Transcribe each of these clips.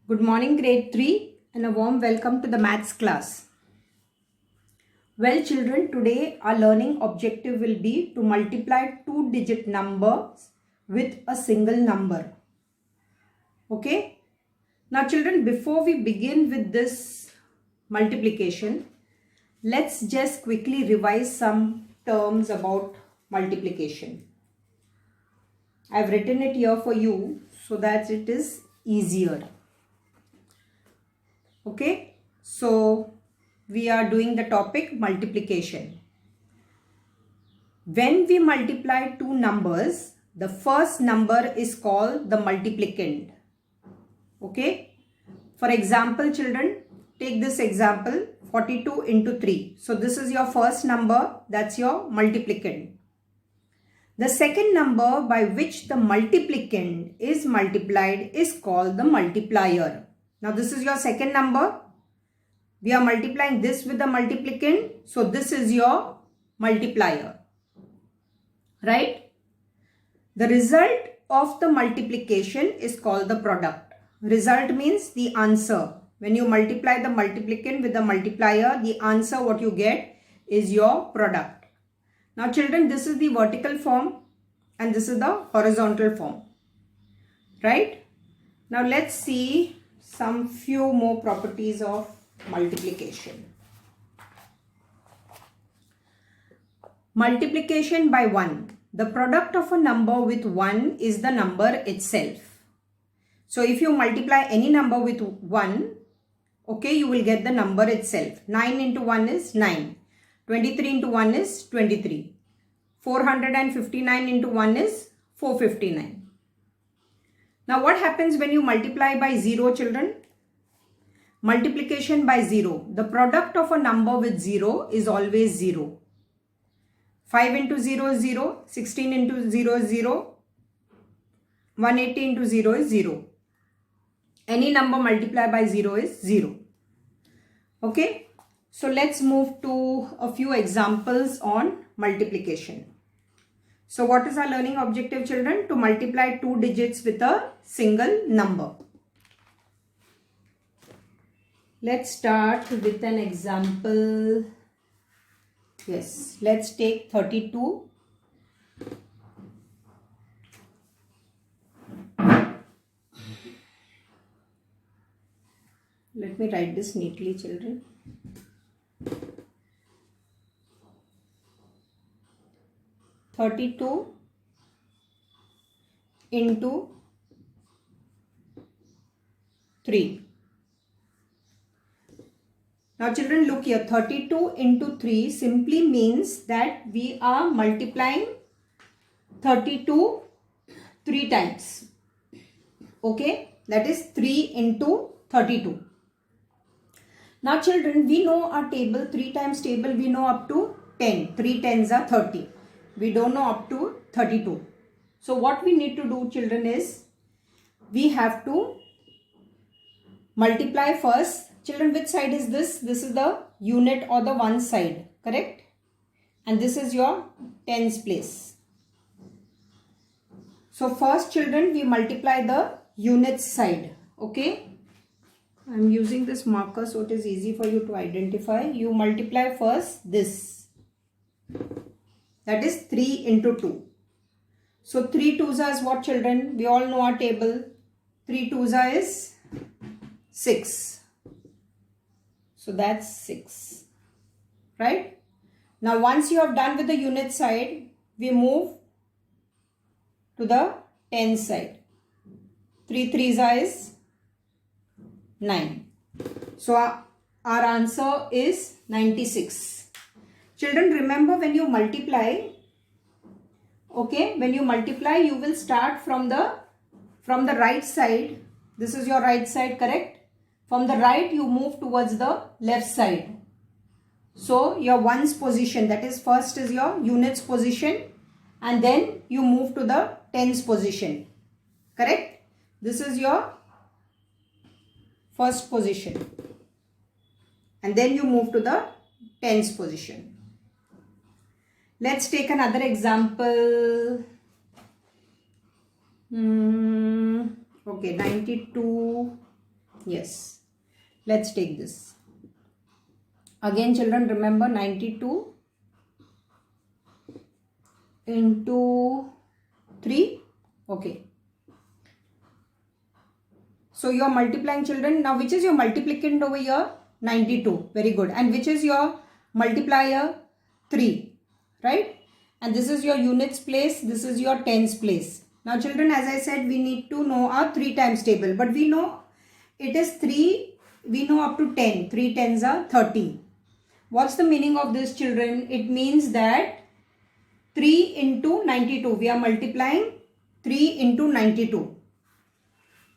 Good morning, grade 3, and a warm welcome to the maths class. Well, children, today our learning objective will be to multiply two-digit numbers with a single number. Okay? Now, children, before we begin with this multiplication, let's just quickly revise some terms about multiplication. I've written it here for you so that it is easier. Okay, so we are doing the topic multiplication. When we multiply two numbers, the first number is called the multiplicand. Okay, for example, children, take this example 42 into 3. So this is your first number, that's your multiplicand. The second number by which the multiplicand is multiplied is called the multiplier. Now this is your second number. We are multiplying this with the multiplicand. So this is your multiplier. Right? The result of the multiplication is called the product. Result means the answer. When you multiply the multiplicand with the multiplier, the answer what you get is your product. Now children, this is the vertical form and this is the horizontal form. Right? Now let's see some few more properties of multiplication. Multiplication by 1. The product of a number with 1 is the number itself. So if you multiply any number with 1, okay, you will get the number itself. 9 into 1 is 9. 23 into 1 is 23. 459 into 1 is 459. Now what happens when you multiply by 0, children? Multiplication by 0. The product of a number with 0 is always 0. 5 into 0 is 0. 16 into 0 is 0. 180 into 0 is 0. Any number multiplied by 0 is 0. Okay. So let's move to a few examples on multiplication. So what is our learning objective, children? To multiply two digits with a single number. Let's start with an example. Yes, let's take 32. Let me write this neatly, children. 32 into 3. Now children, look here, 32 into 3 simply means that we are multiplying 32 3 times. Okay, that is 3 into 32. Now children, we know our table, 3 times table, we know up to 10. 3 tens are 30. We don't know up to 32. So what we need to do, children, is we have to multiply first. Children, which side is this? This is the unit or the one side, correct? And this is your tens place. So first, children, we multiply the units side. Okay? I am using this marker so it is easy for you to identify. You multiply first this. That is 3 into 2. So 3 twos is what, children? We all know our table. 3 twos is 6. So that's 6. Right? Now once you have done with the unit side, we move to the tens side. 3 threes is 9. So our answer is 96. Children, remember when you multiply, okay, when you multiply, you will start from the right side. This is your right side, correct? From the right, you move towards the left side. So your ones position, that is first is your units position, and then you move to the tens position, correct? This is your first position, and then you move to the tens position. Let's take another example. Okay, 92 Yes. Let's take this. Again, children, remember 92 into 3. Okay. So you are multiplying, children. Now, which is your multiplicand over here? 92. Very good. And which is your multiplier? 3. Right? And this is your units place. This is your tens place. Now, children, as I said, we need to know our 3 times table. But we know it is 3. We know up to 10. 3 tens are 30. What's the meaning of this, children? It means that 3 into 92. We are multiplying 3 into 92.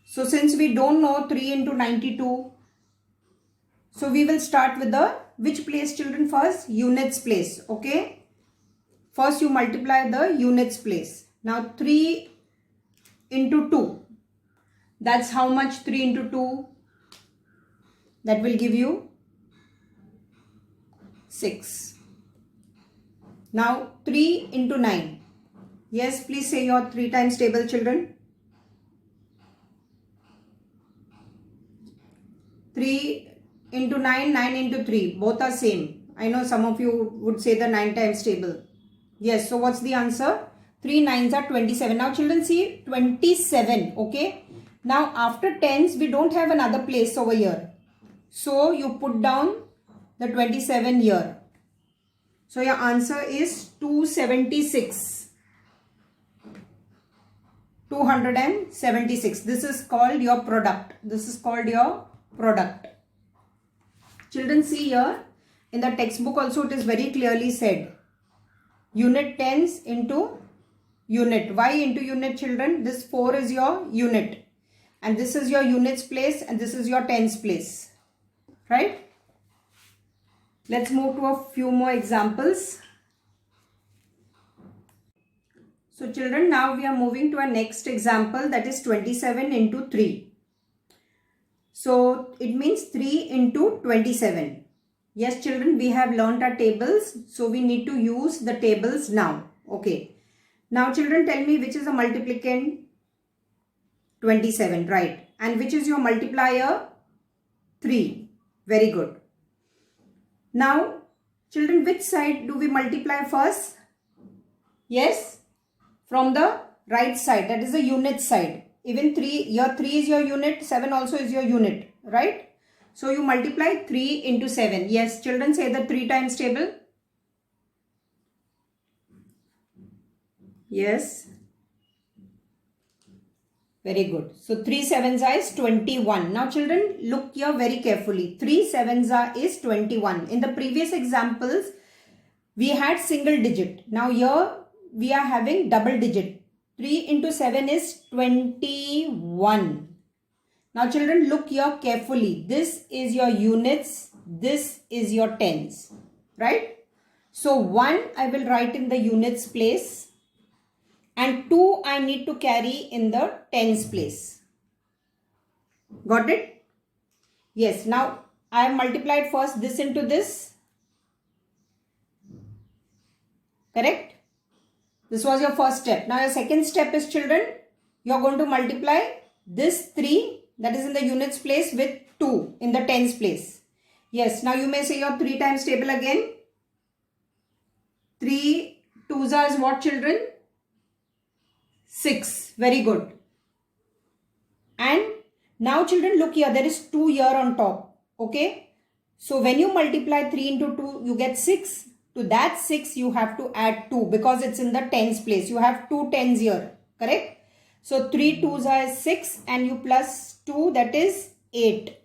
So since we don't know 3 into 92, so we will start with the which place, children, first? Units place. Okay. First you multiply the units place. Now 3 into 2. That's how much 3 into 2? That will give you 6. Now 3 into 9. Yes, please say your 3 times table, children. 3 into 9, 9 into 3. Both are same. I know some of you would say the 9 times table. Yes, so what's the answer? 3 9s are 27. Now children, see 27. Okay. Now after tens, we don't have another place over here. So you put down the 27 here. So your answer is 276. 276. This is called your product. This is called your product. Children, see here in the textbook also it is very clearly said. Unit tens into unit. Why into unit, children? This 4 is your unit. And this is your units place and this is your tens place. Right? Let's move to a few more examples. So children, now we are moving to our next example, that is 27 into 3. So it means 3 into 27. Yes children, we have learnt our tables. So we need to use the tables now. Okay. Now children, tell me which is a multiplicand? 27, right. And which is your multiplier? 3. Very good. Now children, which side do we multiply first? Yes. From the right side, that is the unit side. Even 3, your 3 is your unit, 7 also is your unit, right? So you multiply 3 into 7. Yes, children, say the 3 times table. Yes. Very good. So 3 sevens are is 21. Now children, look here very carefully. 3 sevens are is 21. In the previous examples, we had single digit. Now here we are having double digit. 3 into 7 is 21. Now children, look here carefully. This is your units. This is your tens. Right? So 1 I will write in the units place. And 2 I need to carry in the tens place. Got it? Yes. Now I have multiplied first this into this. Correct? This was your first step. Now your second step is, children, you are going to multiply this 3 that is in the units place with 2 in the tens place. Yes. Now you may say your 3 times table again. 3 twos are is what, children? 6. Very good. And now children, look here, there is 2 here on top. Okay. So when you multiply 3 into 2, you get 6. To that 6 you have to add 2 because it's in the tens place. You have 2 tens here. Correct? So 3 twos are 6 and you plus 2, that is 8.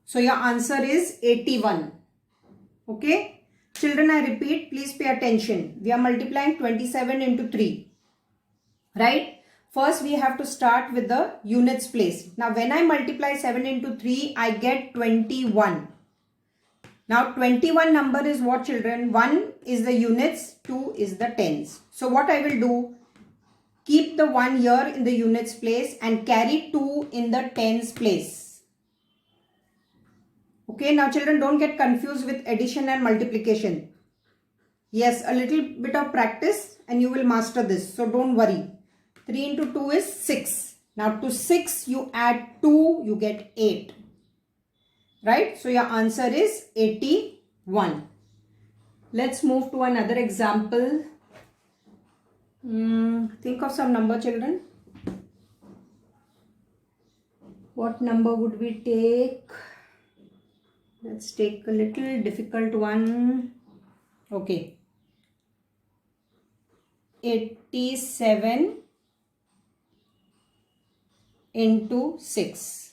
So your answer is 81. Okay. Children, I repeat, please pay attention. We are multiplying 27 into 3. Right? First we have to start with the units place. Now when I multiply 7 into 3, I get 21. Now 21 number is what, children? 1 is the units, 2 is the tens. So what I will do, keep the 1 here in the units place and carry 2 in the tens place. Okay, now children, don't get confused with addition and multiplication. Yes, a little bit of practice and you will master this. So don't worry. 3 into 2 is 6. Now to 6 you add 2, you get 8. Right? So your answer is 81. Let's move to another example. Think of some number, children. What number would we take? Let's take a little difficult one. Okay. 87 into 6.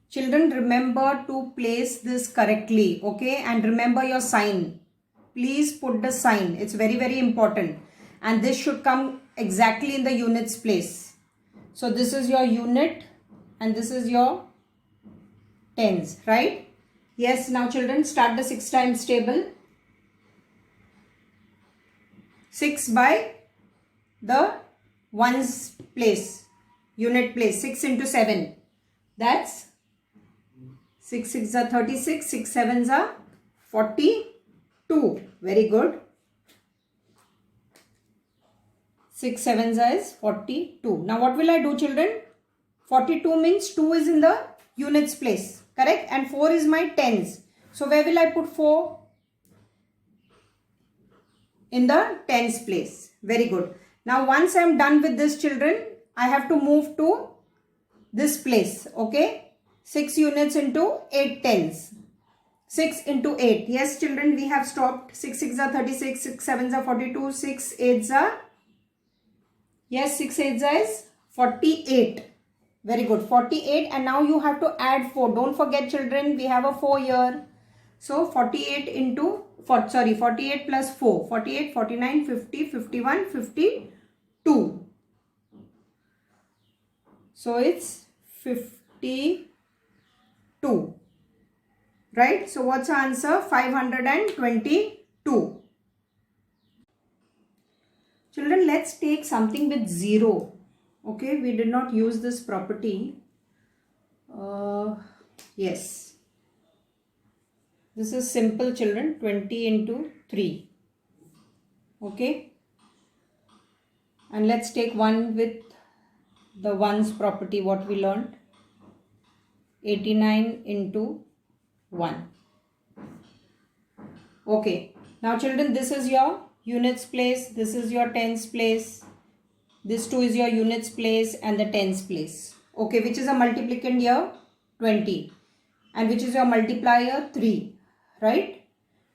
Children, remember to place this correctly, okay? And remember your sign. Please put the sign. It's very, very important. And this should come exactly in the units place. So this is your unit and this is your tens, right? Yes, now children, start the 6 times table. 6 by the ones place, unit place, 6 into 7. That's 6 6s are 36, 6 7s are 42. Very good. 6 7s is 42. Now what will I do, children? 42 means 2 is in the units place, correct? And 4 is my tens. So where will I put 4? In the tens place. Very good. Now once I am done with this, children, I have to move to this place, okay? 6 units into 8 tens. 6 into 8. Yes, children, we have stopped. 6 6s are 36, 6 7s are 42, 6 8s are, yes, 6 8s is 48. Very good. 48. And now you have to add 4. Don't forget, children, we have a 4 here. So 48 into 48 plus 4. 48, 49, 50, 51, 52. So it's 52. Right? So what's the answer? 522. Children, let's take something with 0. Okay, we did not use this property. Yes. This is simple, children. 20 into 3. Okay. And let's take one with the ones property, what we learned. 89 into 1. Okay. Now children, this is your units place. This is your tens place. This 2 is your units place and the tens place. Okay. Which is a multiplicand here? 20. And which is your multiplier? 3. Right?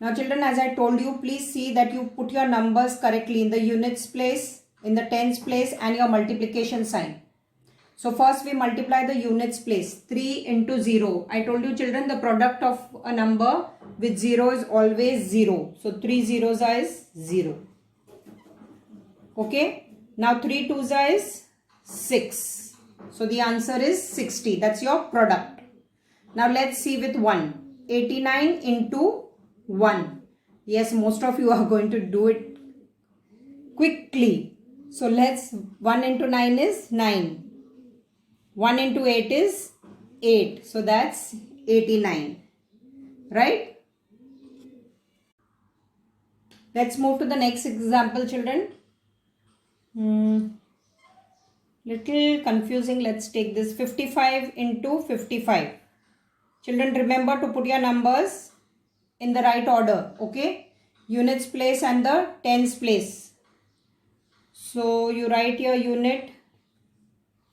Now children, as I told you, please see that you put your numbers correctly in the units place, in the tens place and your multiplication sign. So first we multiply the units place. 3 into 0. I told you, children, the product of a number with 0 is always 0. So 3 zeros is 0. Okay. Now 3 twos is 6. So the answer is 60. That's your product. Now let's see with 1. 89 into 1. Yes, most of you are going to do it quickly. So let's, 1 into 9 is 9. 1 into 8 is 8. So that's 89. Right? Let's move to the next example, children. Little confusing. Let's take this 55 into 55. Children, remember to put your numbers in the right order. Okay? Units place and the tens place. So you write your unit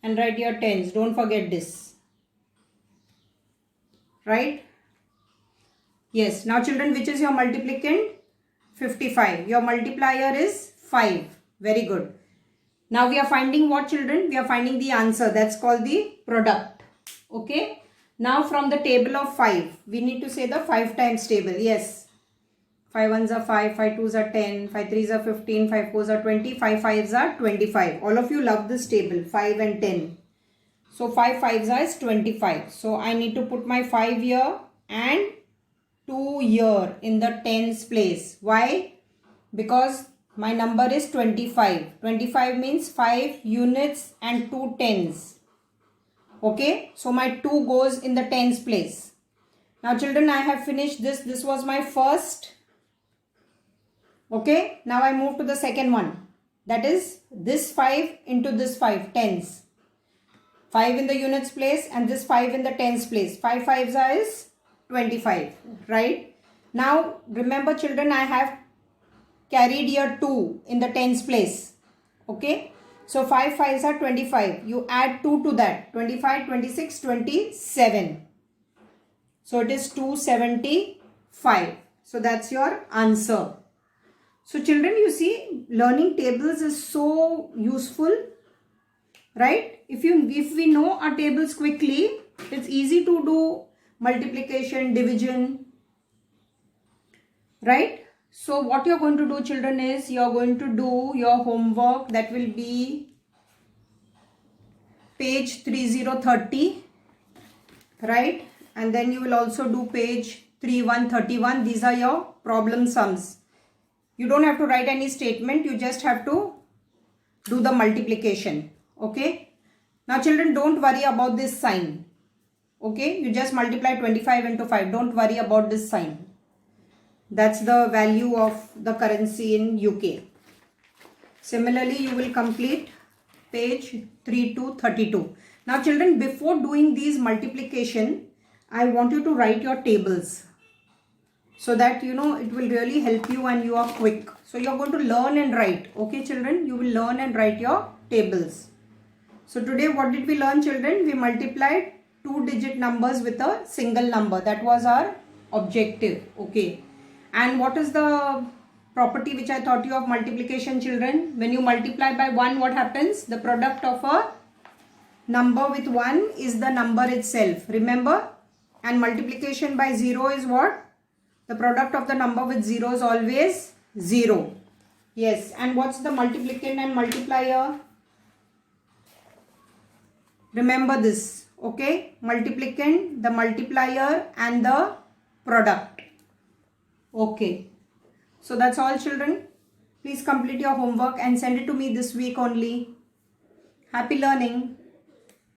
and write your tens. Don't forget this. Right? Yes. Now children, which is your multiplicand? 55. Your multiplier is 5. Very good. Now we are finding what, children? We are finding the answer. That's called the product. Okay? Now from the table of 5, we need to say the 5 times table. Yes. 5 1s are 5, 5 2s are 10, 5 3s are 15, 5 4s are 20, 5 5s are 25. All of you love this table, 5 and 10. So 5 5s is 25. So I need to put my 5 here and 2 here in the tens place. Why? Because my number is 25. 25 means 5 units and 2 tens. Okay, so my 2 goes in the tens place. Now children, I have finished this. This was my first. Okay, now I move to the second one. That is this 5 into this 5, tens. 5 in the units place and this 5 in the tens place. 5 5s is 25, right? Now remember children, I have carried here 2 in the tens place. Okay. So 5 5s are 25. You add 2 to that. 25, 26, 27. So it is 275. So that's your answer. So children, you see, learning tables is so useful, right? If we know our tables quickly, it's easy to do multiplication, division, right? So what you're going to do children is, you're going to do your homework. That will be page 3030, right? And then you will also do page 3131. These are your problem sums. You don't have to write any statement. You just have to do the multiplication. Okay. Now children, don't worry about this sign. Okay. You just multiply 25 into 5. Don't worry about this sign. That's the value of the currency in UK. Similarly, you will complete page 3232. Now children, before doing these multiplication, I want you to write your tables, so that you know it will really help you and you are quick. So you are going to learn and write. Okay children, you will learn and write your tables. So today what did we learn children? We multiplied 2-digit numbers with a single number. That was our objective. Okay. And what is the property which I taught you of multiplication children? When you multiply by 1, what happens? The product of a number with 1 is the number itself. Remember? And multiplication by 0 is what? The product of the number with 0 is always 0. Yes. And what's the multiplicand and multiplier? Remember this. Okay. Multiplicand, the multiplier and the product. Okay. So that's all children. Please complete your homework and send it to me this week only. Happy learning.